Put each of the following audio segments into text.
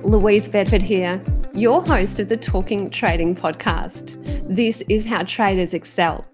Louise Bedford here, your host of the Talking Trading podcast. This is how traders excel.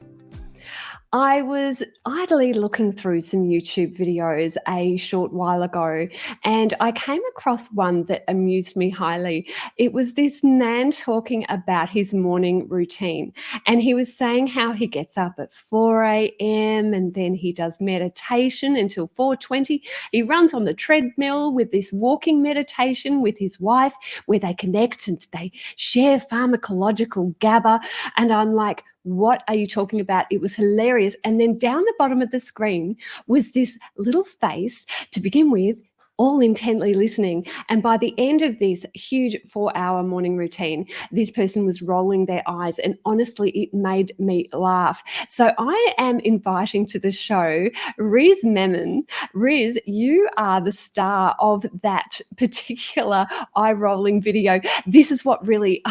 I was idly looking through some YouTube videos a short while ago, and I came across one that amused me highly. It was this man talking about his morning routine, and he was saying how he gets up at 4 a.m. and then he does meditation until 4:20. He runs on the treadmill with this walking meditation with his wife, where they connect and they share pharmacological GABA. And I'm like, what are you talking about? It was hilarious. And then down the bottom of the screen was this little face to begin with, all intently listening. And by the end of this huge 4-hour morning routine, this person was rolling their eyes. And honestly, it made me laugh. So I am inviting to the show Rizwan Memon. Riz, you are the star of that particular eye-rolling video. This is what really,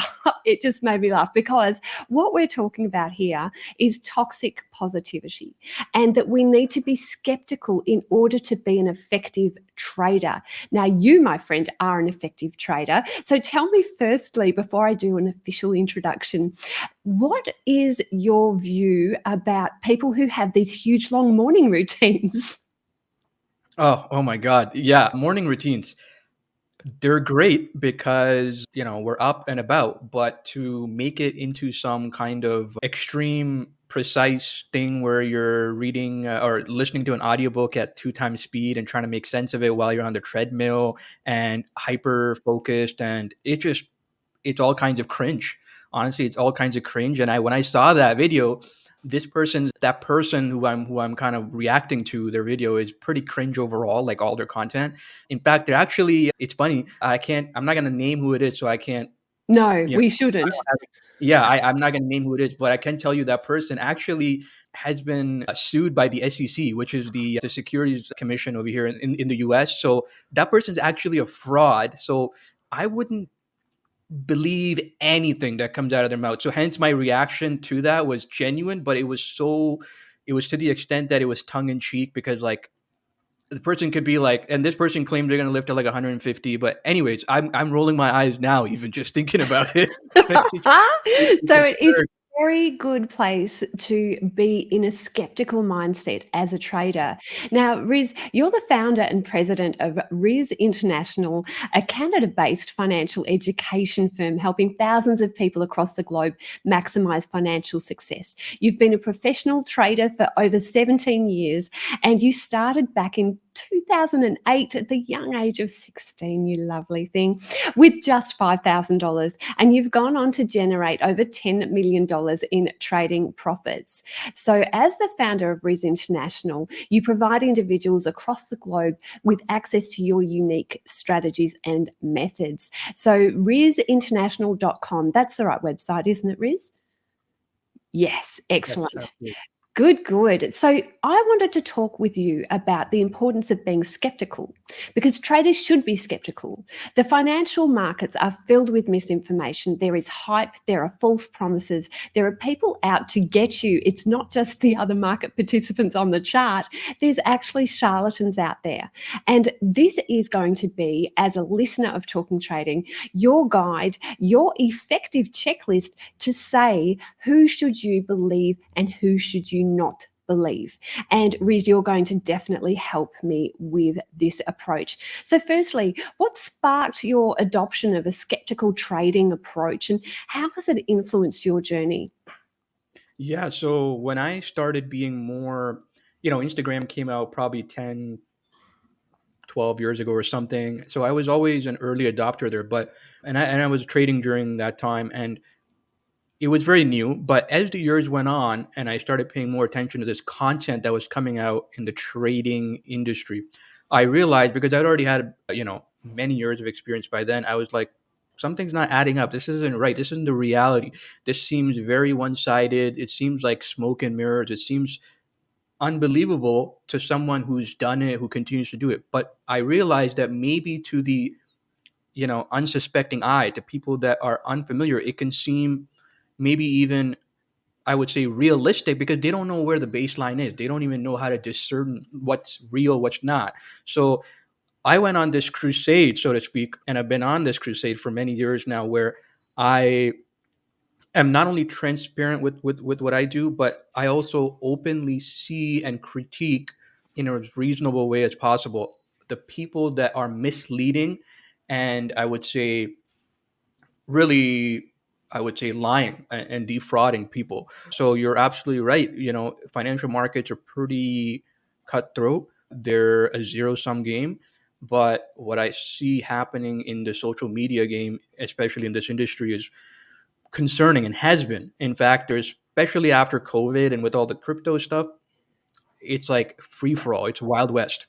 it just made me laugh, because what we're talking about here is toxic positivity, and that we need to be skeptical in order to be an effective trader. Now, you, my friend, are an effective trader. So tell me firstly, before I do an official introduction, what is your view about people who have these huge long morning routines? Oh my God. Yeah. Morning routines. They're great because, we're up and about, but to make it into some kind of extreme, precise thing where you're reading or listening to an audiobook at 2 times speed and trying to make sense of it while you're on the treadmill and hyper focused, and it's all kinds of cringe. Honestly, it's all kinds of cringe. And when I saw that video, that person who I'm kind of reacting to their video is pretty cringe overall, like all their content. In fact, it's funny. I'm not gonna name who it is, so I can't. No, You know, we I shouldn't. don't have, yeah, I'm not gonna name who it is, but I can tell you that person actually has been sued by the SEC, which is the Securities Commission over here in the U.S. So that person's actually a fraud. So I wouldn't believe anything that comes out of their mouth. So hence my reaction to that was genuine, but it was to the extent that it was tongue in cheek, because like the person could be like, and this person claimed they're going to lift at like 150, but anyways, I'm rolling my eyes now even just thinking about it. So it is a very good place to be in a skeptical mindset as a trader. Now, Riz, you're the founder and president of Riz International, a Canada-based financial education firm helping thousands of people across the globe maximize financial success. You've been a professional trader for over 17 years, and you started back in 2008 at the young age of 16, you lovely thing, with just $5,000. And you've gone on to generate over $10 million in trading profits. So as the founder of Riz International, you provide individuals across the globe with access to your unique strategies and methods. So rizinternational.com, that's the right website, isn't it, Riz? Yes, excellent. Good. So I wanted to talk with you about the importance of being skeptical, because traders should be skeptical. The financial markets are filled with misinformation. There is hype. There are false promises. There are people out to get you. It's not just the other market participants on the chart. There's actually charlatans out there. And this is going to be, as a listener of Talking Trading, your guide, your effective checklist to say who should you believe and who should you not believe. And Riz, you're going to definitely help me with this approach. So firstly, what sparked your adoption of a skeptical trading approach, and how has it influenced your journey? Yeah. So when I started being more, Instagram came out probably 10, 12 years ago or something. So I was always an early adopter there, and I was trading during that time, and it was very new. But as the years went on and I started paying more attention to this content that was coming out in the trading industry, I realized, because I'd already had, many years of experience by then, I was like, something's not adding up. This isn't right. This isn't the reality. This seems very one-sided. It seems like smoke and mirrors. It seems unbelievable to someone who's done it, who continues to do it. But I realized that maybe to the, unsuspecting eye, to people that are unfamiliar, it can seem maybe even, I would say, realistic, because they don't know where the baseline is. They don't even know how to discern what's real, what's not. So I went on this crusade, so to speak, and I've been on this crusade for many years now, where I am not only transparent with what I do, but I also openly see and critique in a reasonable way as possible the people that are misleading, and I would say really, I would say lying and defrauding people. So you're absolutely right. Financial markets are pretty cutthroat. They're a zero sum game. But what I see happening in the social media game, especially in this industry, is concerning and has been. In fact, there's especially after COVID and with all the crypto stuff, it's like free for all. It's Wild West.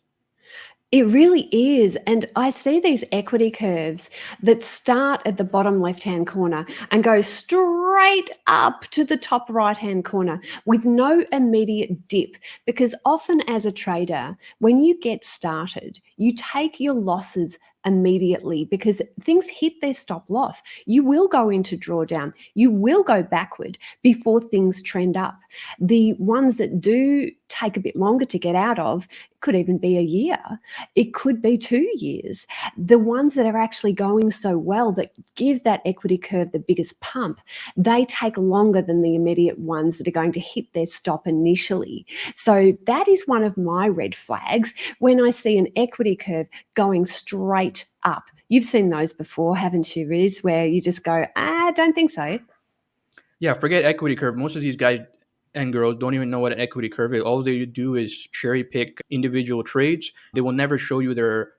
It really is. And I see these equity curves that start at the bottom left hand corner and go straight up to the top right hand corner with no immediate dip. Because often, as a trader, when you get started, you take your losses immediately because things hit their stop loss. You will go into drawdown, you will go backward before things trend up. The ones that do take a bit longer to get out of could even be a year. It could be 2 years. The ones that are actually going so well that give that equity curve the biggest pump, they take longer than the immediate ones that are going to hit their stop initially. So that is one of my red flags when I see an equity curve going straight up. You've seen those before, haven't you, Riz, where you just go, I don't think so. Yeah, forget equity curve. Most of these guys and girls don't even know what an equity curve is. All they do is cherry pick individual trades. They will never show you their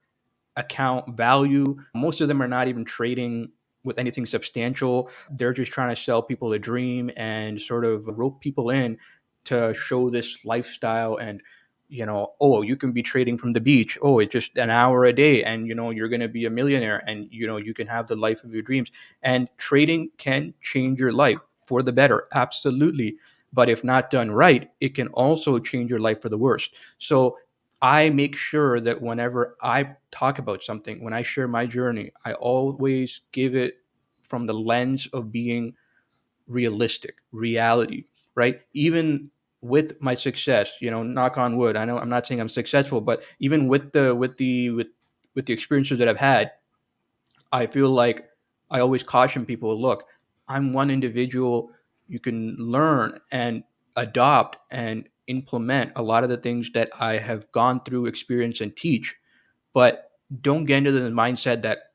account value. Most of them are not even trading with anything substantial. They're just trying to sell people a dream and sort of rope people in to show this lifestyle and oh, you can be trading from the beach. Oh, it's just an hour a day and you're going to be a millionaire and you can have the life of your dreams. And trading can change your life for the better. Absolutely. But if not done right, it can also change your life for the worst. So I make sure that whenever I talk about something, when I share my journey, I always give it from the lens of being realistic, reality, right? Even with my success, knock on wood. I know I'm not saying I'm successful, but even with the experiences that I've had, I feel like I always caution people, look, I'm one individual. You can learn and adopt and implement a lot of the things that I have gone through, experience, and teach. But don't get into the mindset that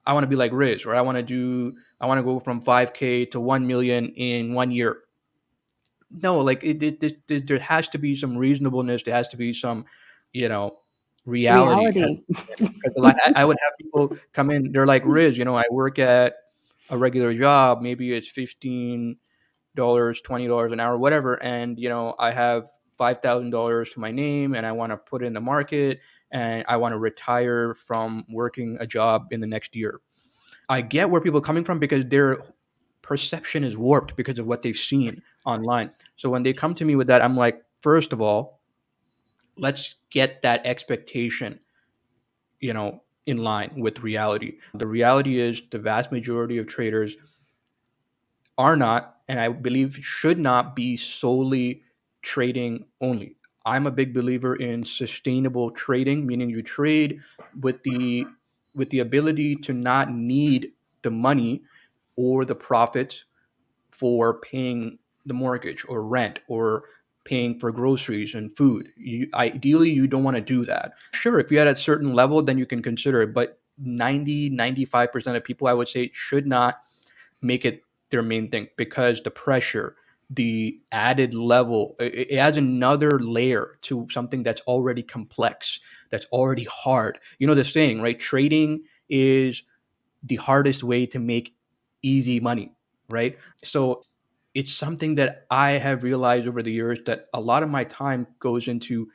I want to be like Riz, or I want to go from 5K to 1 million in 1 year. No, like there has to be some reasonableness. There has to be some, you know, reality. Reality. Because a lot, I would have people come in. They're like, Riz, I work at a regular job. Maybe it's $15, $20 an hour, whatever, and I have $5,000 to my name, and I want to put it in the market, and I want to retire from working a job in the next year. I get where people are coming from because their perception is warped because of what they've seen online. So when they come to me with that, I'm like, first of all, let's get that expectation in line with reality. The reality is the vast majority of traders are not, and I believe should not be solely trading only. I'm a big believer in sustainable trading, meaning you trade with the ability to not need the money or the profits for paying the mortgage or rent or paying for groceries and food. Ideally, you don't want to do that. Sure, if you're at a certain level, then you can consider it. But 95% of people, I would say, should not make it their main thing because the pressure, the added level, it adds another layer to something that's already complex, that's already hard. You know the saying, right? Trading is the hardest way to make easy money, right? So it's something that I have realized over the years that a lot of my time goes into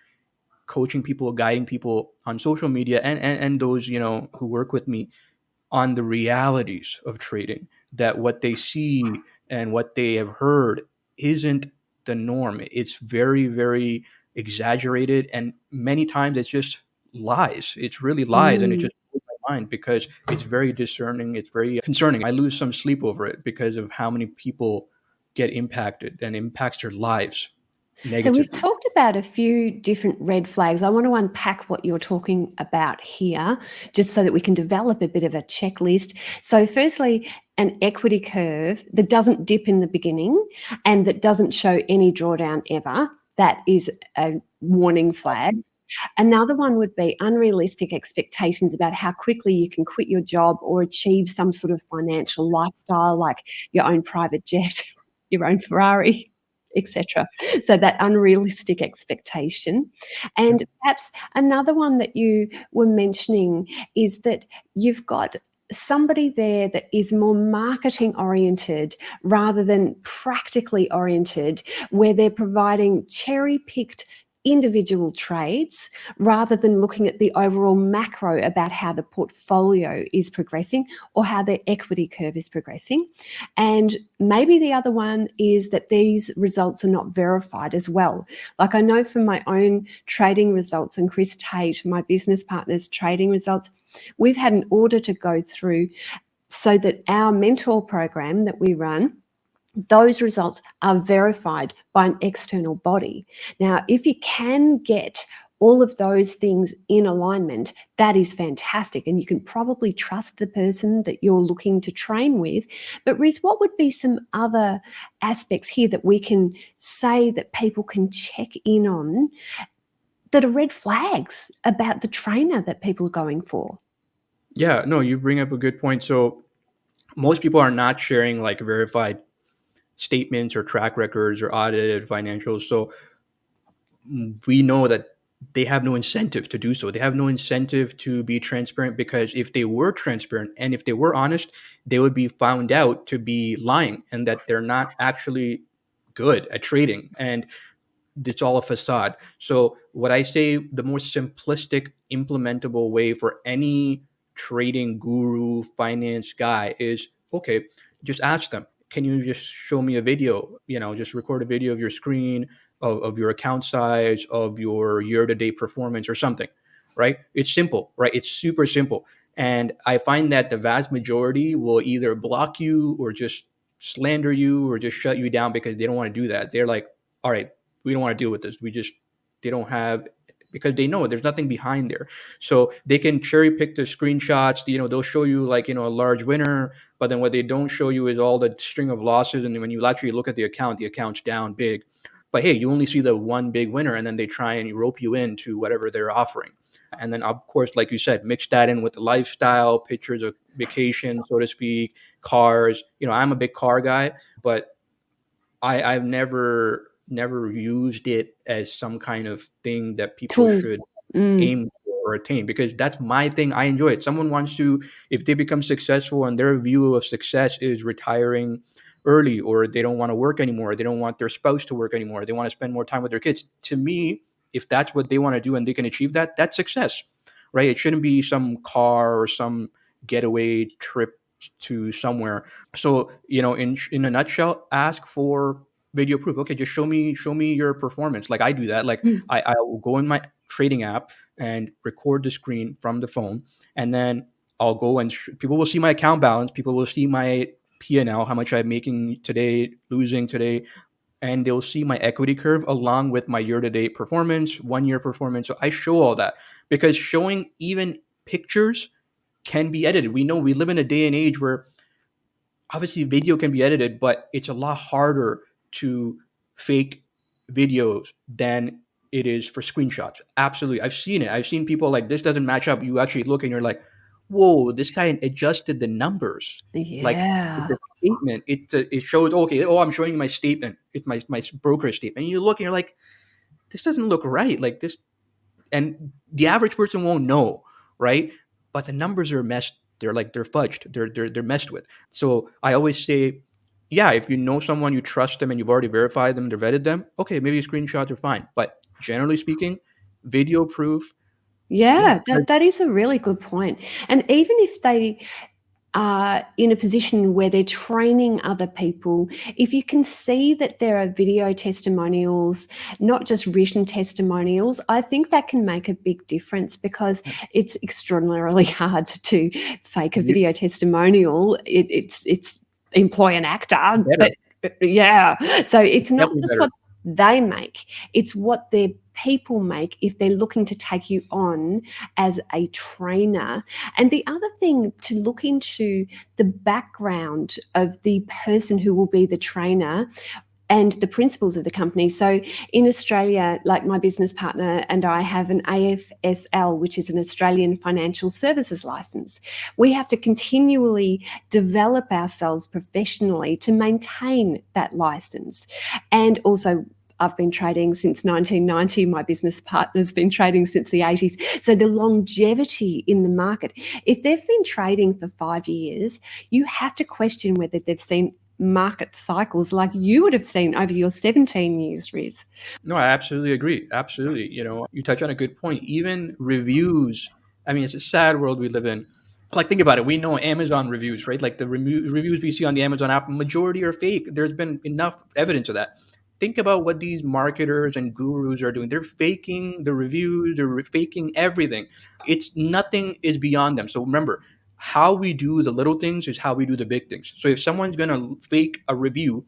coaching people, guiding people on social media and those, who work with me on the realities of trading, that what they see and what they have heard isn't the norm. It's very, very exaggerated. And many times it's just lies. It's really lies. And it Mm. just blows my mind because it's very discerning. It's very concerning. I lose some sleep over it because of how many people get impacted and impacts their lives. So we've negatively. talked about a few different red flags. I want to unpack what you're talking about here, just so that we can develop a bit of a checklist. So, firstly, an equity curve that doesn't dip in the beginning and that doesn't show any drawdown ever. That is a warning flag. Another one would be unrealistic expectations about how quickly you can quit your job or achieve some sort of financial lifestyle, like your own private jet, your own Ferrari, etc. So that unrealistic expectation. And perhaps another one that you were mentioning is that you've got somebody there that is more marketing oriented rather than practically oriented, where they're providing cherry picked individual trades rather than looking at the overall macro about how the portfolio is progressing or how their equity curve is progressing. And maybe the other one is that these results are not verified as well. Like I know from my own trading results and Chris Tate, my business partner's trading results, we've had an order to go through so that our mentor program that we run, those results are verified by an external body. Now, if you can get all of those things in alignment, that is fantastic. And you can probably trust the person that you're looking to train with. But Riz, what would be some other aspects here that we can say that people can check in on that are red flags about the trainer that people are going for? Yeah, no, you bring up a good point. So most people are not sharing like verified statements or track records or audited financials. So we know that they have no incentive to do so. They have no incentive to be transparent, because if they were transparent and if they were honest, they would be found out to be lying and that they're not actually good at trading. And it's all a facade. So what I say, the more simplistic, implementable way for any trading guru, finance guy is, okay, just ask them, can you just show me a video? Just record a video of your screen, of your account size, of your year-to-date performance or something, right? It's simple, right? It's super simple. And I find that the vast majority will either block you or just slander you or just shut you down because they don't want to do that. They're like, all right, we don't want to deal with this. They don't have, because they know there's nothing behind there. So they can cherry pick the screenshots. They'll show you like, a large winner, but then what they don't show you is all the string of losses. And when you actually look at the account's down big. But hey, you only see the one big winner, and then they try and rope you into whatever they're offering. And then, of course, like you said, mix that in with the lifestyle, pictures of vacation, so to speak, cars. I'm a big car guy, but I've never used it as some kind of thing that people Tool. should Mm. aim for or attain, because that's my thing. I enjoy it. Someone wants to, if they become successful and their view of success is retiring early, or they don't want to work anymore, they don't want their spouse to work anymore, they want to spend more time with their kids. To me, if that's what they want to do and they can achieve that, that's success, right? It shouldn't be some car or some getaway trip to somewhere. So in a nutshell, ask for video proof. Okay, just show me your performance. Like I do that. Like Mm. I will go in my trading app and record the screen from the phone, and then I'll go and people will see my account balance. People will see my P&L, how much I'm making today, losing today, and they'll see my equity curve along with my year-to-date performance, 1 year performance. So I show all that, because showing even pictures can be edited. We know we live in a day and age where obviously video can be edited, but it's a lot harder to fake videos than it is for screenshots. Absolutely. I've seen it. I've seen people like, this doesn't match up. You actually look and you're like, whoa, this guy adjusted the numbers. Like Yeah. the statement, it shows, okay, oh, I'm showing you my statement. It's my broker statement. And you look and you're like, this doesn't look right. Like this, and the average person won't know, right? But the numbers are messed. They're fudged. They're messed with. So I always say, yeah, if you know someone, you trust them, and you've already verified them, they've vetted them. Okay, maybe screenshots are fine, but generally speaking, video proof, yeah, Yeah, that is a really good point. And even if they are in a position where they're training other people, if you can see that there are video testimonials, not just written testimonials, I think that can make a big difference, because it's extraordinarily hard to fake a you, video testimonial. It's employ an actor, better, but yeah. So it's not definitely just what better. they make. It's what their people make if they're looking to take you on as a trainer. And the other thing to look into the background of the person who will be the trainer and the principles of the company. So in Australia, like my business partner and I have an AFSL, which is an Australian Financial Services License. We have to continually develop ourselves professionally to maintain that license. And also, I've been trading since 1990. My business partner's been trading since the 80s. So the longevity in the market, if they've been trading for 5 years, you have to question whether they've seen market cycles like you would have seen over your 17 years, Riz. No, I absolutely agree. Absolutely. You touch on a good point. Even reviews, I mean, it's a sad world we live in. Like, think about it. We know Amazon reviews, right? Like the reviews we see on the Amazon app, majority are fake. There's been enough evidence of that. Think about what these marketers and gurus are doing. They're faking the reviews, they're faking everything. It's nothing is beyond them. So remember, how we do the little things is how we do the big things. So if someone's going to fake a review,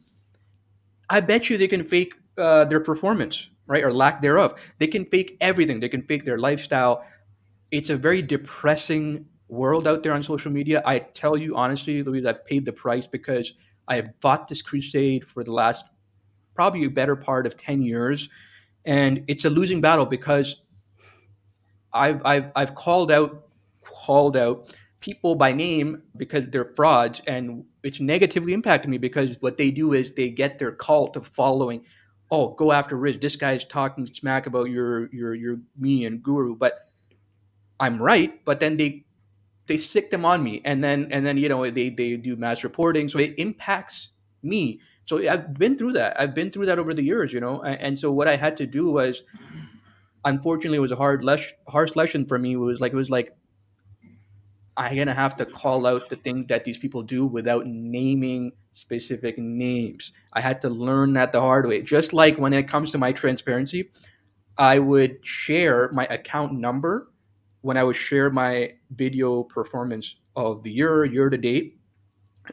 I bet you they can fake their performance, right, or lack thereof. They can fake everything. They can fake their lifestyle. It's a very depressing world out there on social media. I tell you honestly, Louise, I've paid the price because I have fought this crusade for the last probably a better part of 10 years, and it's a losing battle because I've called out people by name because they're frauds, and it's negatively impacted me because what they do is they get their cult of following. Oh, go after Riz. This guy's talking smack about your me and Guru, but I'm right. But then they sick them on me, and then they do mass reporting, so it impacts me. So I've been through that. I've been through that over the years, and so what I had to do was, unfortunately, it was a harsh lesson for me. It was like I'm gonna have to call out the things that these people do without naming specific names. I had to learn that the hard way. Just like when it comes to my transparency, I would share my account number when I would share my video performance of the year to date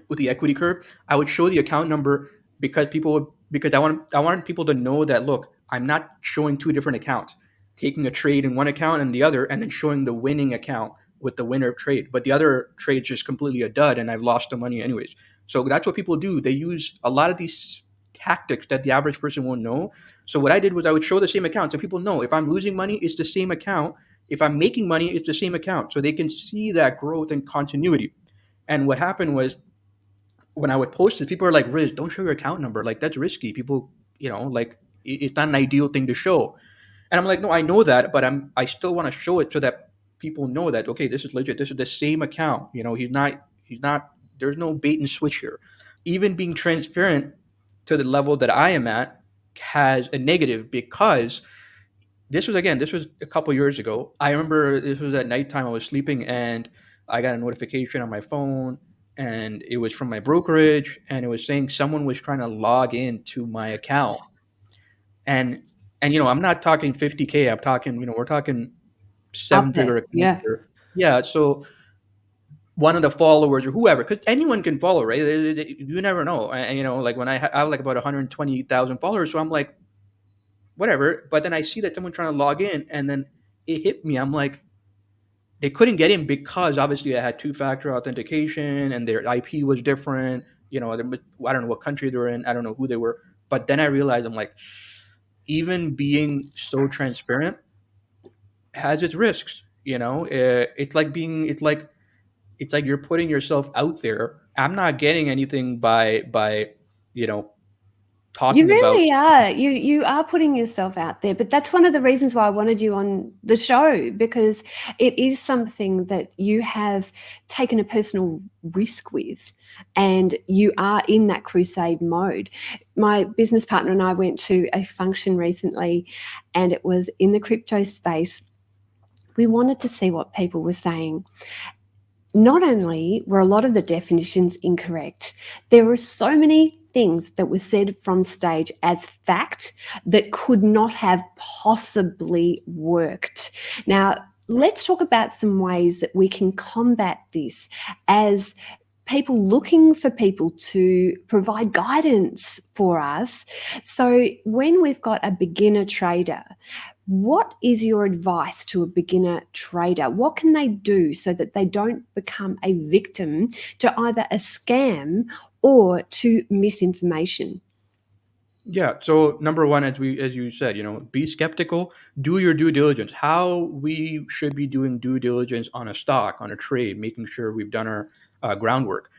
with the equity curve. I would show the account number because I wanted people to know that, look, I'm not showing two different accounts, taking a trade in one account and the other, and then showing the winning account with the winner trade. But the other trade's just completely a dud, and I've lost the money anyways. So that's what people do. They use a lot of these tactics that the average person won't know. So what I did was I would show the same account so people know if I'm losing money, it's the same account. If I'm making money, it's the same account. So they can see that growth and continuity. And what happened was, when I would post it, people are like, Riz, don't show your account number. Like, that's risky. People, like, it's not an ideal thing to show. And I'm like, no, I know that, but I still want to show it so that people know that, okay, this is legit. This is the same account. He's not, there's no bait and switch here. Even being transparent to the level that I am at has a negative because this was a couple years ago. I remember this was at nighttime. I was sleeping and I got a notification on my phone, and it was from my brokerage, and it was saying someone was trying to log into my account. And I'm not talking 50K. I'm talking, we're talking Up seven there. figure accounts Yeah. here. Yeah. So one of the followers or whoever, because anyone can follow, right? You never know. And, like when I have like about 120,000 followers. So I'm like, whatever. But then I see that someone trying to log in, and then it hit me. I'm like, they couldn't get in because obviously I had two-factor authentication and their IP was different. I don't know what country they're in. I don't know who they were. But then I realized, I'm like, even being so transparent has its risks. It's like you're putting yourself out there. I'm not getting anything by you know You talking about. really are. You are putting yourself out there, but that's one of the reasons why I wanted you on the show, because it is something that you have taken a personal risk with, and you are in that crusade mode. My business partner and I went to a function recently, and it was in the crypto space. We wanted to see what people were saying. Not only were a lot of the definitions incorrect, there were so many things that were said from stage as fact that could not have possibly worked. Now, let's talk about some ways that we can combat this as people looking for people to provide guidance for us. So when we've got a beginner trader, what is your advice to a beginner trader? What can they do so that they don't become a victim to either a scam or to misinformation? Yeah. So number one, as you said, be skeptical. Do your due diligence. How we should be doing due diligence on a stock, on a trade, making sure we've done our groundwork.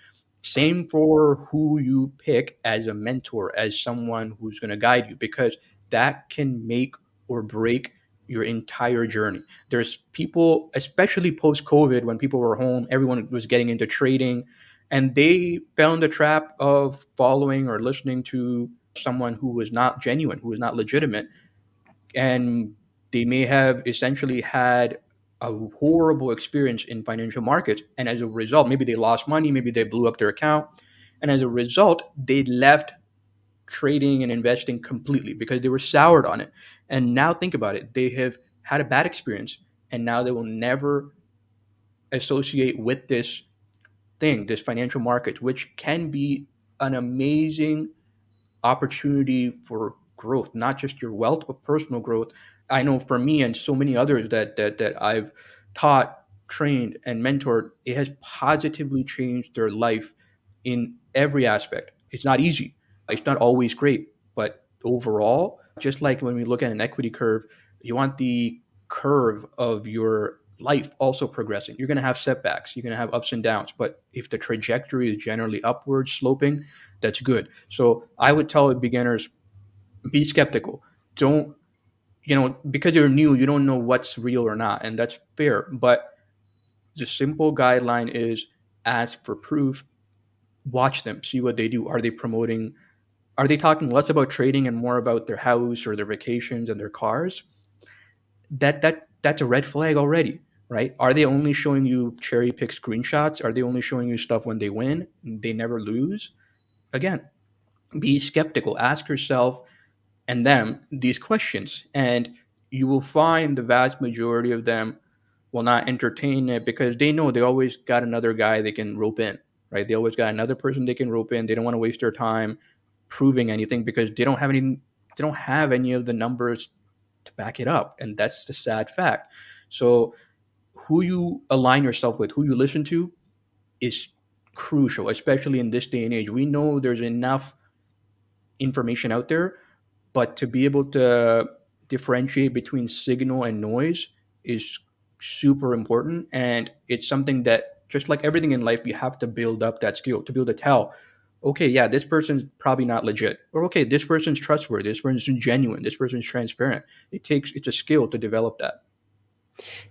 Same for who you pick as a mentor, as someone who's going to guide you, because that can make or break your entire journey. There's people, especially post COVID, when people were home, everyone was getting into trading, and they fell in the trap of following or listening to someone who was not genuine, who was not legitimate. And they may have essentially had a horrible experience in financial markets. And as a result, maybe they lost money, maybe they blew up their account. And as a result, they left trading and investing completely because they were soured on it. And now think about it, they have had a bad experience, and now they will never associate with this thing, this financial market, which can be an amazing opportunity for growth, not just your wealth, but personal growth. I know for me and so many others that I've taught, trained, and mentored, it has positively changed their life in every aspect. It's not easy. It's not always great, but overall, just like when we look at an equity curve, you want the curve of your life also progressing. You're going to have setbacks, you're going to have ups and downs, but if the trajectory is generally upward sloping, that's good. So I would tell beginners, be skeptical. Don't, because you're new, you don't know what's real or not, and that's fair. But the simple guideline is ask for proof, watch them, see what they do. Are they promoting, are they talking less about trading and more about their house or their vacations and their cars? That's a red flag already, right? Are they only showing you cherry pick screenshots? Are they only showing you stuff when they win, they never lose? Again, be skeptical. Ask yourself and them these questions, and you will find the vast majority of them will not entertain it because they know they always got another guy they can rope in, right? They always got another person they can rope in. They don't want to waste their time proving anything because they don't have any of the numbers to back it up, and that's the sad fact. So who you align yourself with, who you listen to, is crucial, especially in this day and age. We know there's enough information out there, but to be able to differentiate between signal and noise is super important. And it's something that, just like everything in life, you have to build up that skill to be able to tell, okay, yeah, this person's probably not legit. Or, okay, this person's trustworthy. This person's genuine. This person's transparent. It's a skill to develop that.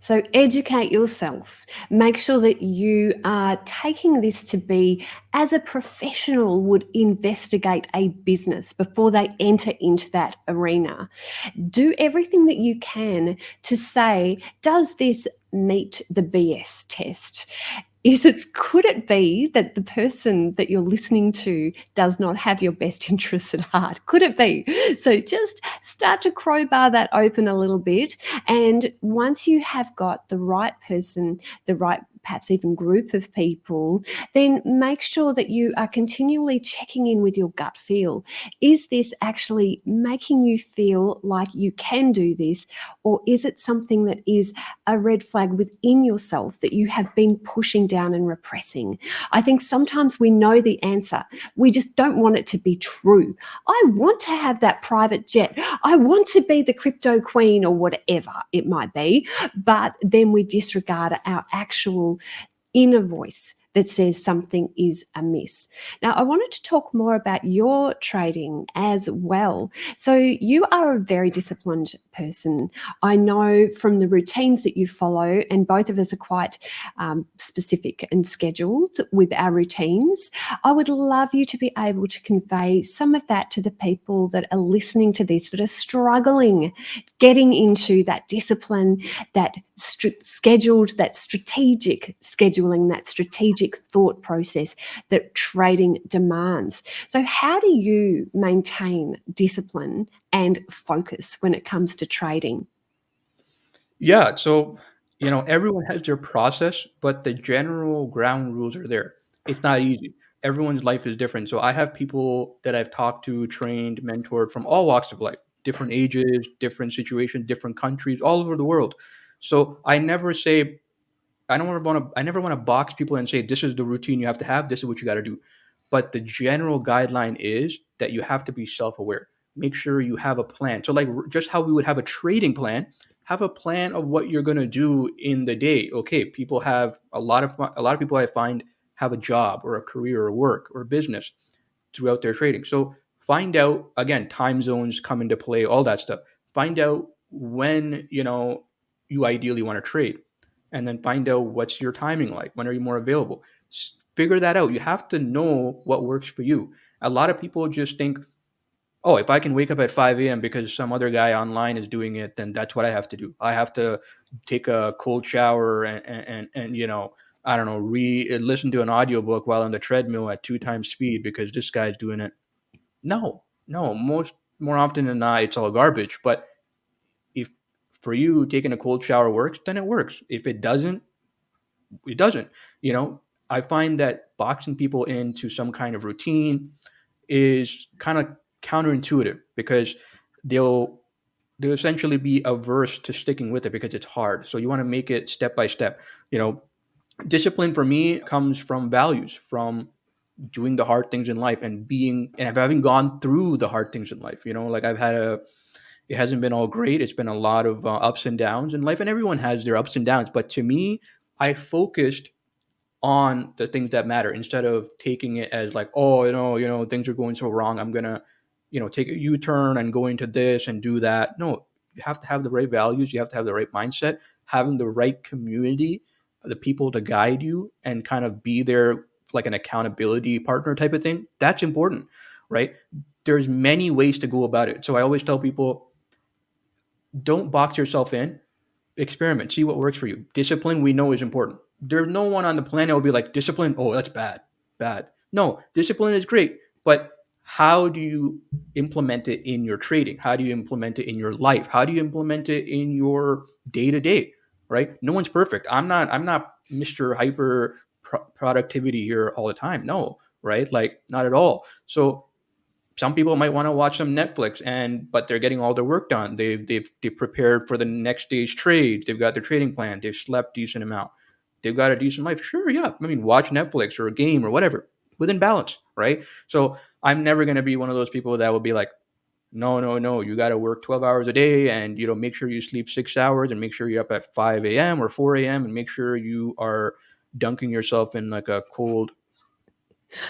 So educate yourself. Make sure that you are taking this to be as a professional would investigate a business before they enter into that arena. Do everything that you can to say, does this meet the BS test? Could it be that the person that you're listening to does not have your best interests at heart? Could it be? So just start to crowbar that open a little bit. And once you have got the right person, the right perhaps even group of people, then make sure that you are continually checking in with your gut feel. Is this actually making you feel like you can do this? Or is it something that is a red flag within yourself that you have been pushing down and repressing? I think sometimes we know the answer. We just don't want it to be true. I want to have that private jet. I want to be the crypto queen or whatever it might be. But then we disregard our actual inner voice that says something is amiss. Now, I wanted to talk more about your trading as well. So, you are a very disciplined person. I know from the routines that you follow, and both of us are quite specific and scheduled with our routines. I would love you to be able to convey some of that to the people that are listening to this, that are struggling getting into that discipline, that scheduled, that strategic scheduling, that strategic thought process that trading demands. So, how do you maintain discipline and focus when it comes to trading? Yeah. So, everyone has their process, but the general ground rules are there. It's not easy. Everyone's life is different. So I have people that I've talked to, trained, mentored from all walks of life, different ages, different situations, different countries, all over the world. So I never say I never want to box people and say this is the routine you have to have, this is what you got to do. But the general guideline is that you have to be self-aware. Make sure you have a plan. So like just how we would have a trading plan, have a plan of what you're going to do in the day. Okay, people have a lot of people I find have a job or a career or work or business throughout their trading. So find out, again, time zones come into play, all that stuff. Find out when, you ideally want to trade, and then find out what's your timing like. When are you more available? Figure that out. You have to know what works for you. A lot of people just think, oh, if I can wake up at 5 a.m. because some other guy online is doing it, then that's what I have to do. I have to take a cold shower and I don't know, listen to an audiobook while on the treadmill at 2 times speed because this guy's doing it. No, no, more often than not, it's all garbage. But if for you taking a cold shower works, then it works. If it doesn't, it doesn't. You know, I find that boxing people into some kind of routine is kind of counterintuitive because they'll they'll essentially be averse to sticking with it because it's hard. So you want to make it step by step. You know, discipline for me comes from values, from doing the hard things in life and having gone through the hard things in life. Like it hasn't been all great. It's been a lot of ups and downs in life, and everyone has their ups and downs. But to me, I focused on the things that matter instead of taking it as like, oh, things are going so wrong. I'm gonna, take a U-turn and go into this and do that. No, you have to have the right values. You have to have the right mindset, having the right community, the people to guide you and kind of be there like an accountability partner type of thing. That's important, right? There's many ways to go about it. So I always tell people, don't box yourself in, experiment, see what works for you. Discipline, we know, is important. There's no one on the planet who will be like, discipline, oh, that's bad. No, discipline is great, but how do you implement it in your trading? How do you implement it in your life? How do you implement it in your day to day? Right? No one's perfect. I'm not Mr. Hyper productivity here all the time. No, right? Like not at all. So some people might want to watch some Netflix, but they're getting all their work done. They've prepared for the next day's trade. They've got their trading plan. They've slept decent amount. They've got a decent life. Sure, yeah. I mean, watch Netflix or a game or whatever within balance, right? So I'm never going to be one of those people that will be like, no, no, no. You got to work 12 hours a day, and make sure you sleep 6 hours, and make sure you're up at 5 a.m. or 4 a.m. and make sure you are dunking yourself in like a cold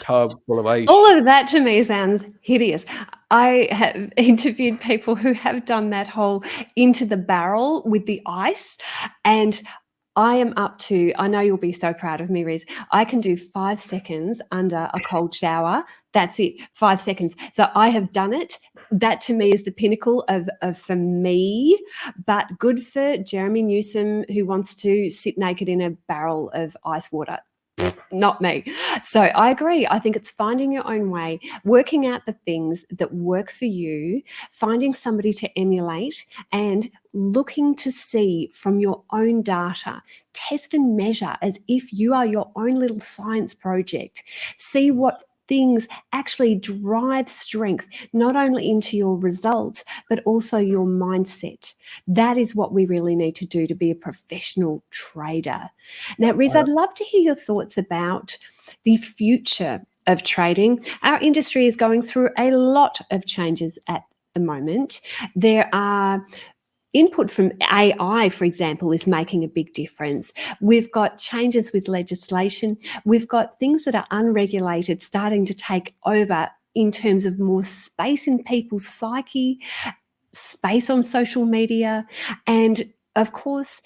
tub full of ice. All of that to me sounds hideous. I have interviewed people who have done that whole into the barrel with the ice, and I am up to, I know you'll be so proud of me, Riz. I can do 5 seconds under a cold shower. That's it, 5 seconds. So I have done it. That to me is the pinnacle of for me, but good for Jeremy Newsom, who wants to sit naked in a barrel of ice water. Not me. So I agree. I think it's finding your own way, working out the things that work for you, finding somebody to emulate, and looking to see from your own data, test and measure as if you are your own little science project. See what things actually drive strength, not only into your results, but also your mindset. That is what we really need to do to be a professional trader. Now, Riz, I'd love to hear your thoughts about the future of trading. Our industry is going through a lot of changes at the moment. There are input from AI, for example, is making a big difference. We've got changes with legislation. We've got things that are unregulated starting to take over in terms of more space in people's psyche, space on social media, and of course,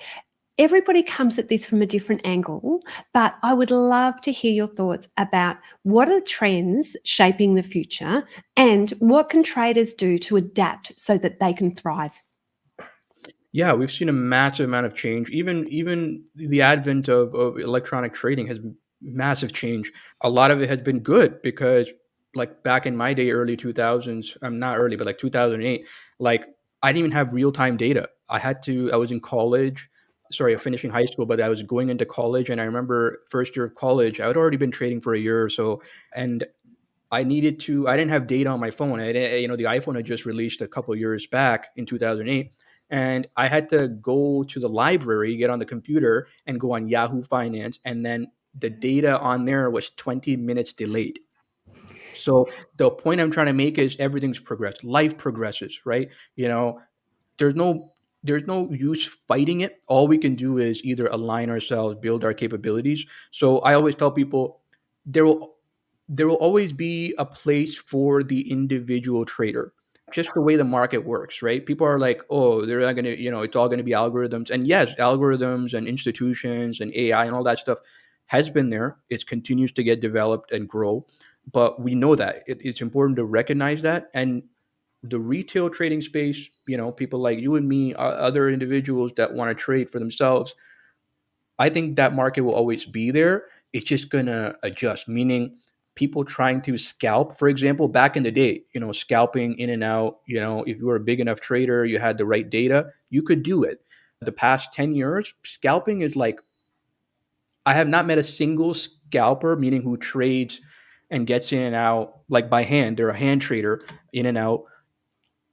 everybody comes at this from a different angle, but I would love to hear your thoughts about what are the trends shaping the future and what can traders do to adapt so that they can thrive? Yeah, we've seen a massive amount of change. Even the advent of electronic trading has massive change. A lot of it has been good because like back in my day, early 2000s, I'm not early, but like 2008, like I didn't even have real time data. I was in college. sorry, of finishing high school, but I was going into college, and I remember first year of college, I had already been trading for a year or so, and I didn't have data on my phone. The iPhone had just released a couple of years back in 2008. And I had to go to the library, get on the computer, and go on Yahoo Finance. And then the data on there was 20 minutes delayed. So the point I'm trying to make is everything's progressed. Life progresses, right? You know, there's no there's no use fighting it. All we can do is either align ourselves, build our capabilities. So I always tell people there will there will always be a place for the individual trader. Just the way the market works, right? People are like, oh, they're not gonna, it's all gonna be algorithms. And yes, algorithms and institutions and AI and all that stuff has been there. It continues to get developed and grow. But we know that it's important to recognize that. And the retail trading space, people like you and me, other individuals that want to trade for themselves, I think that market will always be there. It's just going to adjust, meaning people trying to scalp, for example, back in the day, scalping in and out, if you were a big enough trader, you had the right data, you could do it. The past 10 years, scalping is like, I have not met a single scalper, meaning who trades and gets in and out like by hand. They're a hand trader in and out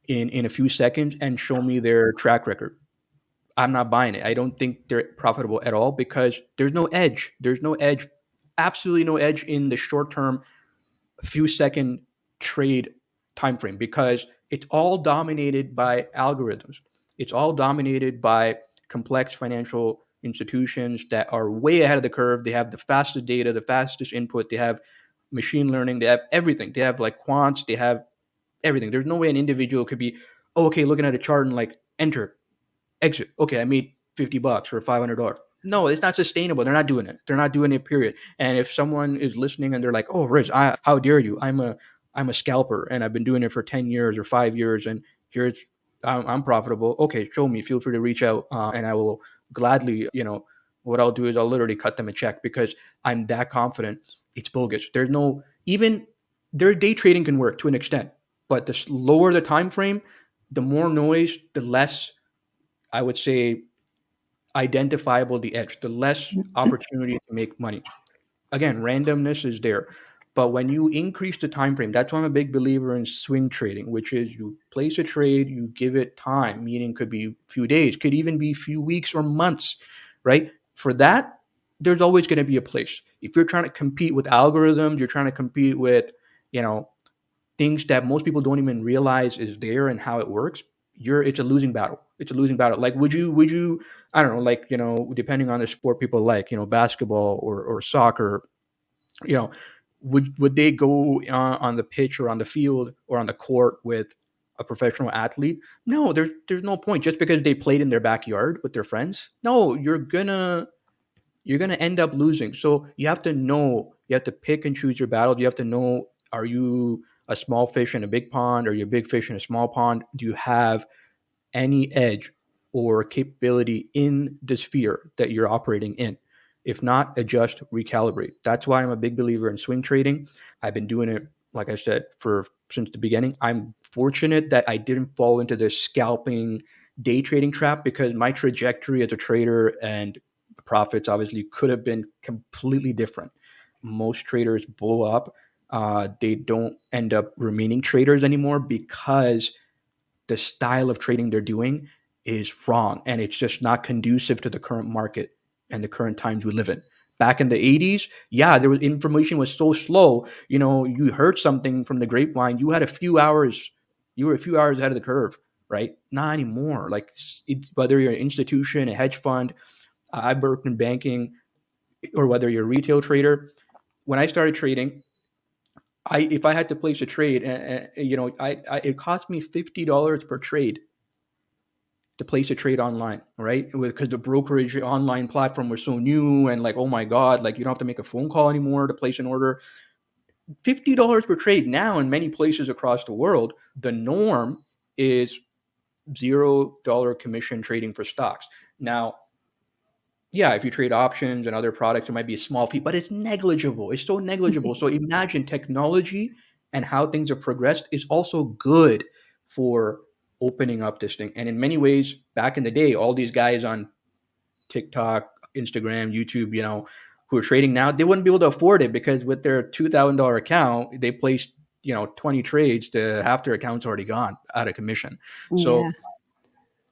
in a few seconds and show me their track record. I'm not buying it. I don't think they're profitable at all because there's no edge. There's no edge, absolutely no edge in the short term, few second trade time frame because it's all dominated by algorithms. It's all dominated by complex financial institutions that are way ahead of the curve. They have the fastest data, the fastest input. They have machine learning. They have everything. They have like quants. They have everything. There's no way an individual could be, oh, okay, looking at a chart and like enter, exit. Okay, I made $50 or $500. No, it's not sustainable. They're not doing it. They're not doing it. Period. And if someone is listening and they're like, "Oh, Riz, how dare you? I'm a scalper and I've been doing it for 10 years or 5 years, and here's I'm profitable." Okay, show me. Feel free to reach out, and I will gladly. What I'll do is I'll literally cut them a check because I'm that confident. It's bogus. There's no even their day trading can work to an extent, but the lower the time frame, the more noise, the less I would say identifiable the edge, the less opportunity to make money. Again, randomness is there. But when you increase the time frame, that's why I'm a big believer in swing trading, which is you place a trade, you give it time, meaning could be a few days, could even be a few weeks or months, right? For that, there's always going to be a place. If you're trying to compete with algorithms, you're trying to compete with, you know, things that most people don't even realize is there and how it works, it's a losing battle. It's a losing battle. Like would you I don't know, like, depending on the sport people like, basketball or soccer, you know, would they go on the pitch or on the field or on the court with a professional athlete? No, there's no point just because they played in their backyard with their friends. No, you're gonna end up losing. So you have to pick and choose your battles. You have to know, are you a small fish in a big pond? Are you a big fish in a small pond? Do you have any edge or capability in the sphere that you're operating in? If not, adjust, recalibrate. That's why I'm a big believer in swing trading. I've been doing it, like I said, for since the beginning. I'm fortunate that I didn't fall into this scalping day trading trap because my trajectory as a trader and profits obviously could have been completely different. Most traders blow up. They don't end up remaining traders anymore because the style of trading they're doing is wrong and it's just not conducive to the current market and the current times we live in. Back in the 80s, yeah, there was information was so slow. You heard something from the grapevine, you were a few hours ahead of the curve, right? Not anymore. Like whether you're an institution, a hedge fund, I worked in banking, or whether you're a retail trader. When I started trading, if I had to place a trade, it cost me $50 per trade to place a trade online, right? Because the brokerage online platform was so new and like, oh my God, like you don't have to make a phone call anymore to place an order. $50 per trade now in many places across the world, the norm is $0 commission trading for stocks. Now, yeah, if you trade options and other products, it might be a small fee, but it's negligible. It's so negligible. So imagine technology and how things have progressed is also good for opening up this thing. And in many ways, back in the day, all these guys on TikTok, Instagram, YouTube, who are trading now, they wouldn't be able to afford it because with their $2,000 account, they placed 20 trades to half their account's already gone out of commission. So Yeah.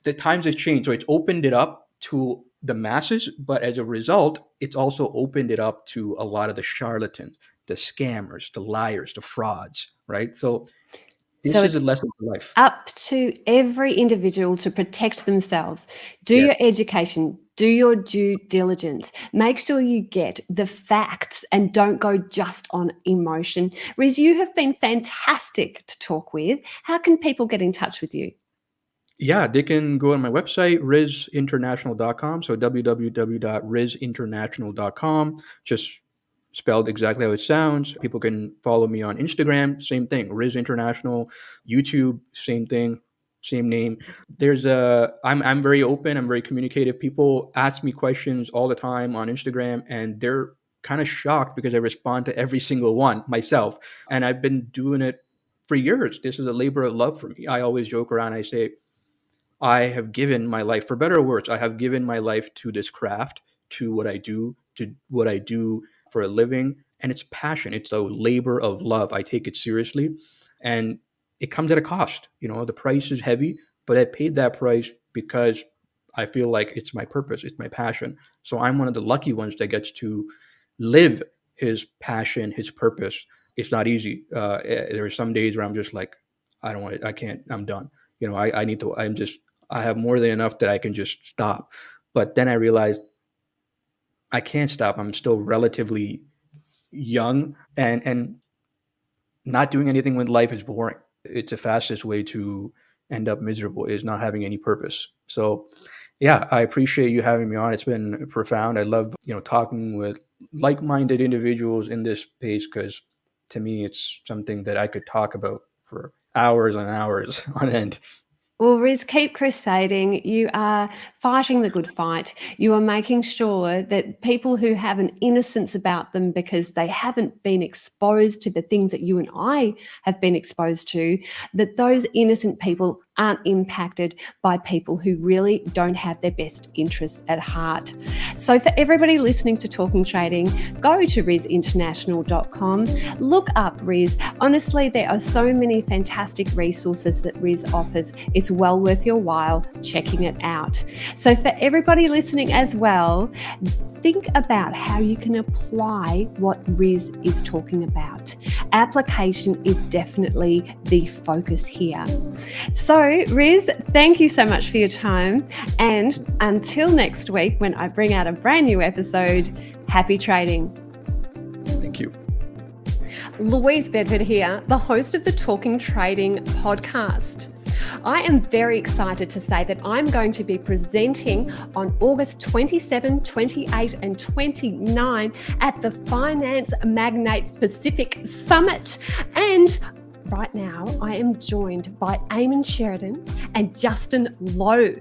the times have changed. So it's opened it up to the masses, but as a result, it's also opened it up to a lot of the charlatans, the scammers, the liars, the frauds, right? So So this is a it's lesson for life. up to every individual to protect themselves. Do Yes. your education, do your due diligence. Make sure you get the facts and don't go just on emotion. Riz, you have been fantastic to talk with. How can people get in touch with you? Yeah, they can go on my website, rizinternational.com. So www.rizinternational.com. Just spelled exactly how it sounds. People can follow me on Instagram, same thing, Riz International. YouTube, same thing, same name. I'm very open, I'm very communicative. People ask me questions all the time on Instagram, and they're kind of shocked because I respond to every single one myself. And I've been doing it for years. This is a labor of love for me. I always joke around, I say, I have given my life, for better or worse, I have given my life to this craft, to what I do for a living. And it's passion. It's a labor of love. I take it seriously. And it comes at a cost. The price is heavy, but I paid that price because I feel like it's my purpose, it's my passion. So I'm one of the lucky ones that gets to live his passion, his purpose. It's not easy. There are some days where I'm just like, I don't want it. I can't. I'm done. I need to. I have more than enough that I can just stop. But then I realized I can't stop. I'm still relatively young, and not doing anything with life is boring. It's the fastest way to end up miserable is not having any purpose. So yeah, I appreciate you having me on. It's been profound. I love, talking with like-minded individuals in this space because to me it's something that I could talk about for hours and hours on end. Well, Riz, keep crusading. You are fighting the good fight. You are making sure that people who have an innocence about them because they haven't been exposed to the things that you and I have been exposed to, that those innocent people aren't impacted by people who really don't have their best interests at heart. So for everybody listening to Talking Trading, go to rizinternational.com, look up Riz. Honestly, there are so many fantastic resources that Riz offers. It's well worth your while checking it out. So for everybody listening as well, think about how you can apply what Riz is talking about. Application is definitely the focus here. So, Riz, thank you so much for your time. And until next week, when I bring out a brand new episode, happy trading. Thank you. Louise Bedford here, the host of the Talking Trading podcast. I am very excited to say that I'm going to be presenting on August 27, 28 and 29 at the Finance Magnates Pacific Summit. And right now, I am joined by Eamon Sheridan and Justin Lowe.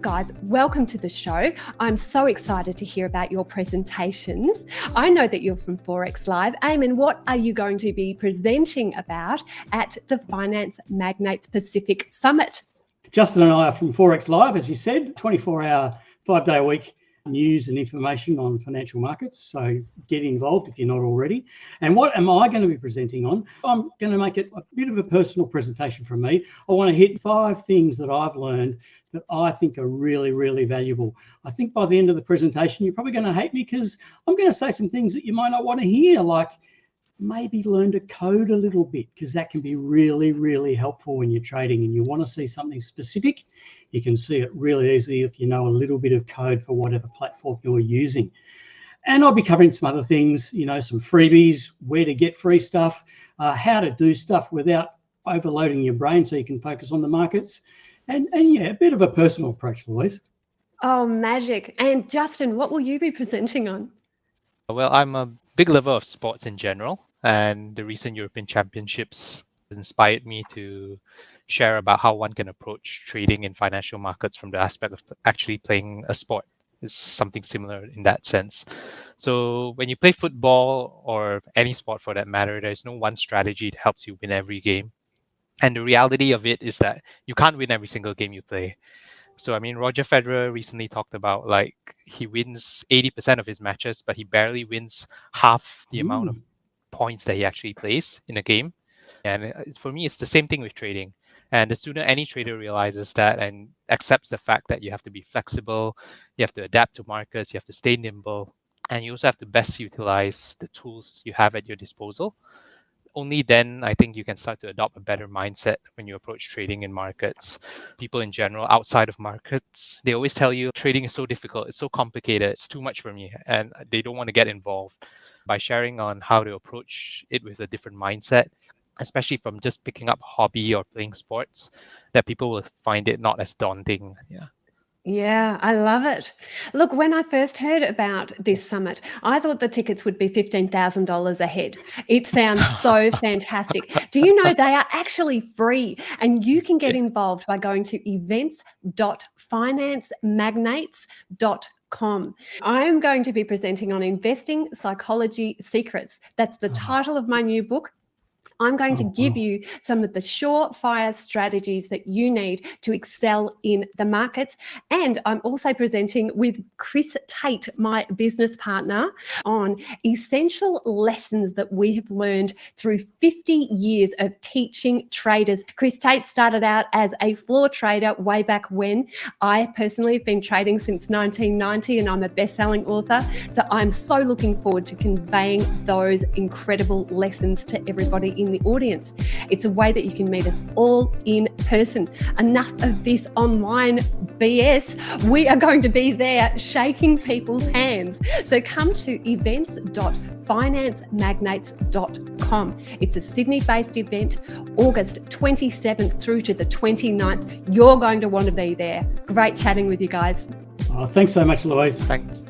Guys, welcome to the show. I'm so excited to hear about your presentations. I know that you're from Forex Live. Eamon, what are you going to be presenting about at the Finance Magnates Pacific Summit? Justin and I are from Forex Live, as you said, 24-hour, 5-day-a-week news and information on financial markets. So get involved if you're not already. And what am I going to be presenting on? I'm going to make it a bit of a personal presentation from me. I want to hit 5 things that I've learned that I think are really, really valuable. I think by the end of the presentation, you're probably going to hate me because I'm going to say some things that you might not want to hear, like maybe learn to code a little bit, because that can be really, really helpful when you're trading and you want to see something specific. You can see it really easily if you know a little bit of code for whatever platform you're using. And I'll be covering some other things, some freebies, where to get free stuff, how to do stuff without overloading your brain so you can focus on the markets. And yeah, a bit of a personal approach, Louise. Oh, magic. And Justin, what will you be presenting on? Well, I'm a big lover of sports in general, and the recent European Championships has inspired me to share about how one can approach trading in financial markets from the aspect of actually playing a sport. It's something similar in that sense. So when you play football or any sport for that matter, there's no one strategy that helps you win every game. And the reality of it is that you can't win every single game you play. So, I mean, Roger Federer recently talked about like he wins 80% of his matches, but he barely wins half the amount of points that he actually plays in a game. And for me, it's the same thing with trading. And the sooner any trader realizes that and accepts the fact that you have to be flexible, you have to adapt to markets, you have to stay nimble, and you also have to best utilize the tools you have at your disposal, only then I think you can start to adopt a better mindset when you approach trading in markets. People in general outside of markets, they always tell you trading is so difficult, it's so complicated, it's too much for me, and they don't want to get involved. By sharing on how to approach it with a different mindset, especially from just picking up a hobby or playing sports, that people will find it not as daunting. Yeah. Yeah, I love it. Look, when I first heard about this summit, I thought the tickets would be $15,000 a head. It sounds so fantastic. Do you know they are actually free, and you can get involved by going to events.financemagnates.com. I'm going to be presenting on investing psychology secrets. That's the title of my new book. I'm going to give you some of the surefire strategies that you need to excel in the markets. And I'm also presenting with Chris Tate, my business partner, on essential lessons that we have learned through 50 years of teaching traders. Chris Tate started out as a floor trader way back when. I personally have been trading since 1990, and I'm a best-selling author. So I'm so looking forward to conveying those incredible lessons to everybody in the audience. It's a way that you can meet us all in person. Enough of this online BS. We are going to be there shaking people's hands. So come to events.financemagnates.com. It's a Sydney-based event, August 27th through to the 29th. You're going to want to be there. Great chatting with you guys. Thanks so much, Louise. Thanks.